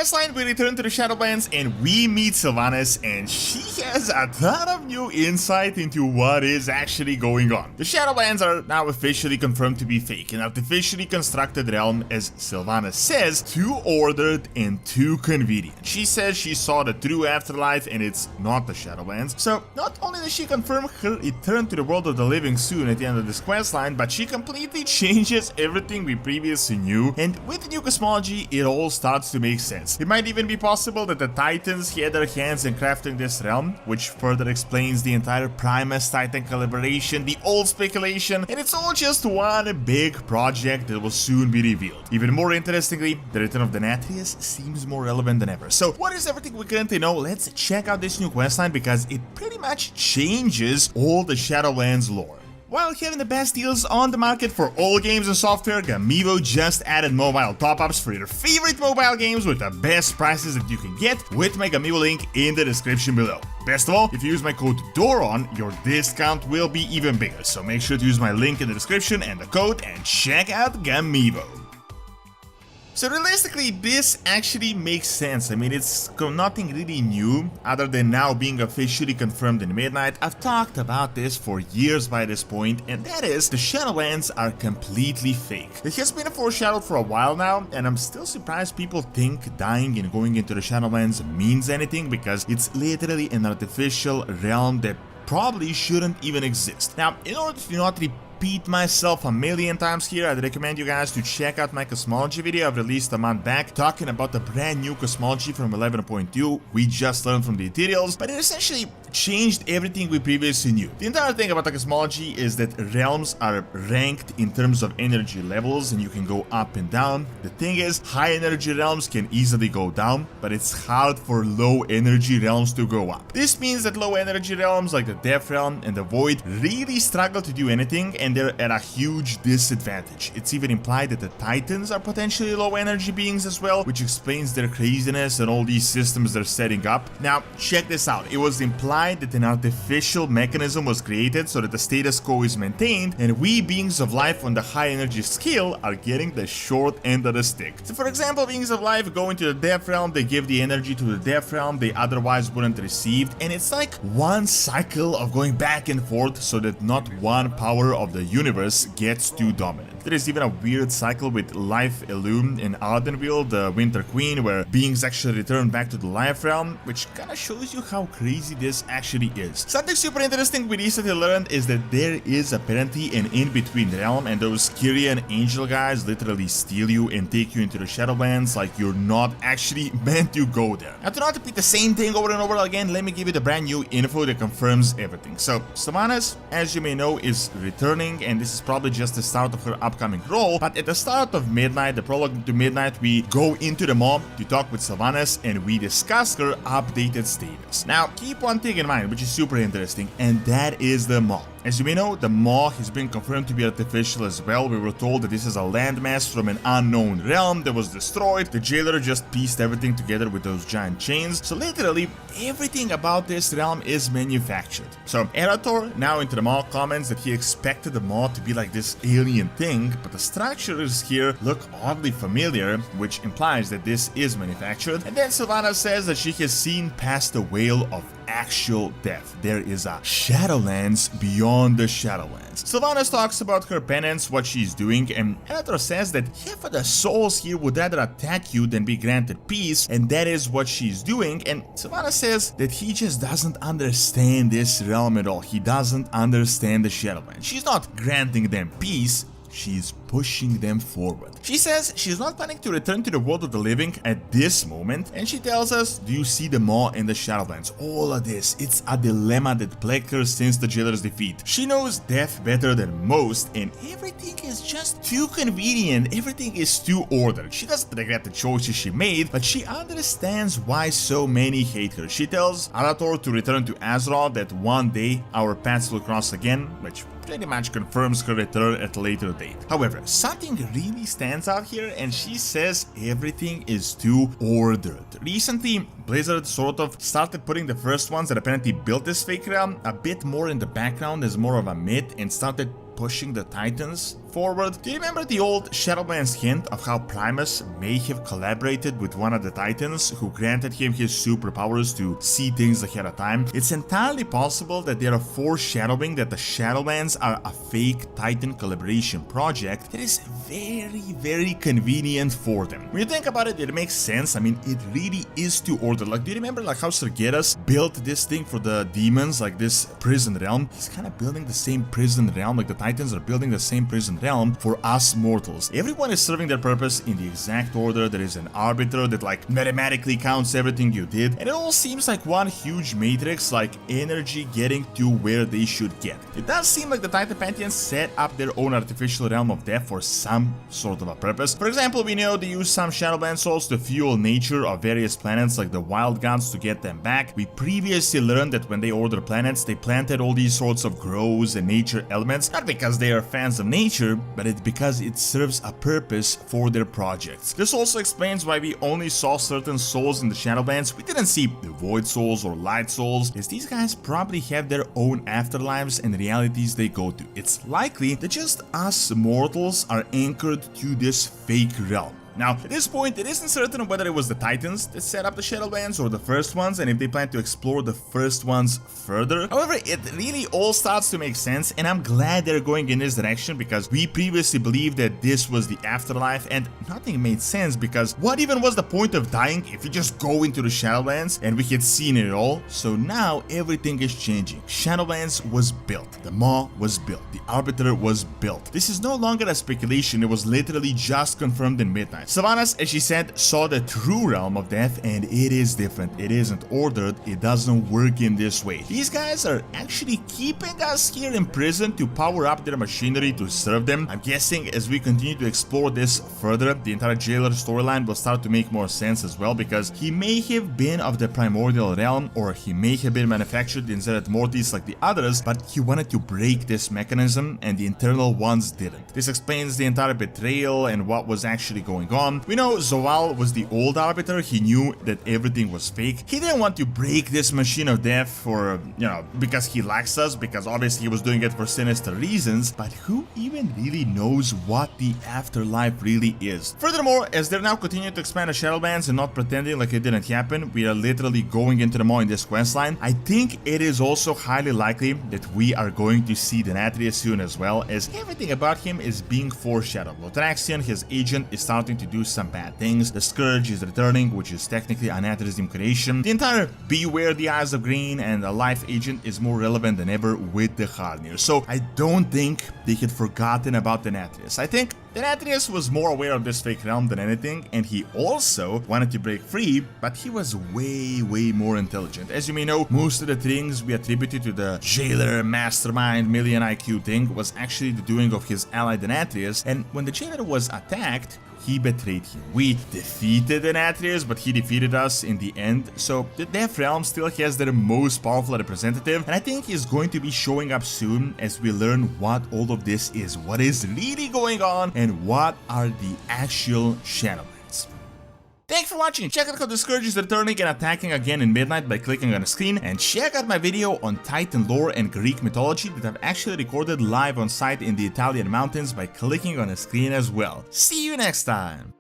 questline, we return to the Shadowlands and we meet Sylvanas, and she has a ton of new insight into what is actually going on. The Shadowlands are now officially confirmed to be fake, an artificially constructed realm, as Sylvanas says, too ordered and too convenient. She says she saw the true afterlife and it's not the Shadowlands. So not only does she confirm her return to the world of the living soon at the end of this questline, but she completely changes everything we previously knew, and with the new cosmology, it all starts to make sense. It might even be possible that the Titans had their hands in crafting this realm, which further explains the entire Primus Titan collaboration, the old speculation, and it's all just one big project that will soon be revealed. Even more interestingly, the return of Denathrius seems more relevant than ever. So what is everything we currently know? Let's check out this new questline because it pretty much changes all the Shadowlands lore. While having the best deals on the market for all games and software, Gamivo just added mobile top-ups for your favorite mobile games with the best prices that you can get with my Gamivo link in the description below. Best of all, if you use my code DORON, your discount will be even bigger, so make sure to use my link in the description and the code and check out Gamivo. So realistically, this actually makes sense. I mean, it's nothing really new, other than now being officially confirmed in Midnight. I've talked about this for years by this point, and that is, the Shadowlands are completely fake. It has been foreshadowed for a while now, and I'm still surprised people think dying and going into the Shadowlands means anything, because it's literally an artificial realm that probably shouldn't even exist. Now, in order to not repeat myself a million times here, I'd recommend you guys to check out my cosmology video I've released a month back, talking about the brand new cosmology from 11.2 we just learned from the Ethereals, but it essentially changed everything we previously knew. The entire thing about the cosmology is that realms are ranked in terms of energy levels, and you can go up and down. The thing is, high energy realms can easily go down, but it's hard for low energy realms to go up. This means that low energy realms like the Death Realm and the Void really struggle to do anything, and they're at a huge disadvantage. It's even implied that the Titans are potentially low energy beings as well, which explains their craziness and all these systems they're setting up. Now, check this out. It was implied that an artificial mechanism was created so that the status quo is maintained, and we beings of life on the high energy scale are getting the short end of the stick. So for example, beings of life go into the Death Realm, they give the energy to the Death Realm they otherwise wouldn't receive, and it's like one cycle of going back and forth so that not one power of the universe gets too dominant. There is even a weird cycle with Life Illume in Ardenville, the Winter Queen, where beings actually return back to the Life Realm, which kinda shows you how crazy this actually is. Something super interesting we recently learned is that there is apparently an in-between realm, and those Kyrian angel guys literally steal you and take you into the Shadowlands like you're not actually meant to go there. Now, to not repeat the same thing over and over again, let me give you the brand new info that confirms everything. So, Sylvanas, as you may know, is returning, and this is probably just the start of her upcoming role, but at the start of Midnight, the prologue to Midnight, we go into the Maw to talk with Sylvanas, and we discuss her updated status. Now, keep one thing in mind, which is super interesting, and that is the Maw. As you may know, the Maw has been confirmed to be artificial as well. We were told that this is a landmass from an unknown realm that was destroyed. The jailer just pieced everything together with those giant chains. So literally, everything about this realm is manufactured. So Erator, now into the Maw, comments that he expected the Maw to be like this alien thing, but the structures here look oddly familiar, which implies that this is manufactured. And then Sylvanas says that she has seen past the veil of actual death. There is a Shadowlands beyond the Shadowlands. Sylvanas talks about her penance, what she's doing, and Erator says that half of the souls here would rather attack you than be granted peace, and that is what she's doing. And Sylvanas says that he just doesn't understand this realm at all. He doesn't understand the Shadowlands. She's not granting them peace, she's pushing them forward. She says she's not planning to return to the world of the living at this moment, and she tells us, do you see the Maw in the Shadowlands? All of this, it's a dilemma that plagued her since the jailer's defeat. She knows death better than most, and everything is just too convenient, everything is too ordered. She doesn't regret the choices she made, but she understands why so many hate her. She tells Arator to return to Azeroth, that one day our paths will cross again, which pretty much confirms her return at a later date. However, something really stands out here, and she says everything is too ordered. Recently, Blizzard sort of started putting the first ones that apparently built this fake realm a bit more in the background as more of a myth, and started pushing the Titans forward. Do you remember the old Shadowlands hint of how Primus may have collaborated with one of the Titans who granted him his superpowers to see things ahead of time? It's entirely possible that they are foreshadowing that the Shadowlands are a fake Titan collaboration project that is very convenient for them. When you think about it, it makes sense. I mean, it really is to order. Like, do you remember like how Sergeras built this thing for the demons, like this prison realm? He's kind of building the same prison realm, like the Titans are building the same prison realm for us mortals. Everyone is serving their purpose in the exact order. There is an arbiter that like mathematically counts everything you did, and it all seems like one huge matrix, like energy getting to where they should get. It does seem like the Titan Pantheons set up their own artificial realm of death for some sort of a purpose. For example, we know they use some Shadowland souls to fuel nature of various planets like the wild gods to get them back. We previously learned that when they order planets, they planted all these sorts of grows and nature elements, not because they are fans of nature, but it's because it serves a purpose for their projects. This also explains why we only saw certain souls in the Shadowlands. We didn't see the Void Souls or Light Souls, as these guys probably have their own afterlives and realities they go to. It's likely that just us mortals are anchored to this fake realm. Now, at this point, it isn't certain whether it was the Titans that set up the Shadowlands or the first ones, and if they plan to explore the first ones further. However, it really all starts to make sense, and I'm glad they're going in this direction, because we previously believed that this was the afterlife, and nothing made sense, because what even was the point of dying if you just go into the Shadowlands, and we had seen it all? So now everything is changing. Shadowlands was built, the Maw was built, the Arbiter was built. This is no longer a speculation, it was literally just confirmed in midnight. Sylvanas, as she said, saw the true realm of death, and it is different. It isn't ordered, it doesn't work in this way. These guys are actually keeping us here in prison to power up their machinery to serve them. I'm guessing as we continue to explore this further, the entire jailer storyline will start to make more sense as well, because he may have been of the primordial realm, or he may have been manufactured in Zereth Mortis like the others, but he wanted to break this mechanism, and the internal ones didn't. This explains the entire betrayal and what was actually going on. We know Zoal was the old arbiter. He knew that everything was fake. He didn't want to break this machine of death for, you know, because he likes us, because obviously he was doing it for sinister reasons, but who even really knows what the afterlife really is? Furthermore, as they're now continuing to expand the Shadowlands and not pretending like it didn't happen, we are literally going into the Maw in this questline. I think it is also highly likely that we are going to see Denathrius soon as well, as everything about him is being foreshadowed. Lotraxion, his agent, is starting to do some bad things. The Scourge is returning, which is technically an Atherism creation. The entire Beware the Eyes of Green and a Life agent is more relevant than ever with the Harnir. So I don't think they had forgotten about Denathrius. I think Denathrius was more aware of this fake realm than anything, and he also wanted to break free, but he was way more intelligent. As you may know, most of the things we attributed to the jailer, mastermind, million IQ thing was actually the doing of his ally Denathrius, and when the jailer was attacked, he betrayed him. We defeated Denathrius, but he defeated us in the end, so the Death Realm still has their most powerful representative, and I think he's going to be showing up soon as we learn what all of this is, what is really going on, and what are the actual Shadowlands. Thanks for watching. Check out how the Scourge is returning and attacking again in midnight by clicking on the screen, and check out my video on Titan lore and Greek mythology that I've actually recorded live on site in the Italian mountains by clicking on the screen as well. See you next time!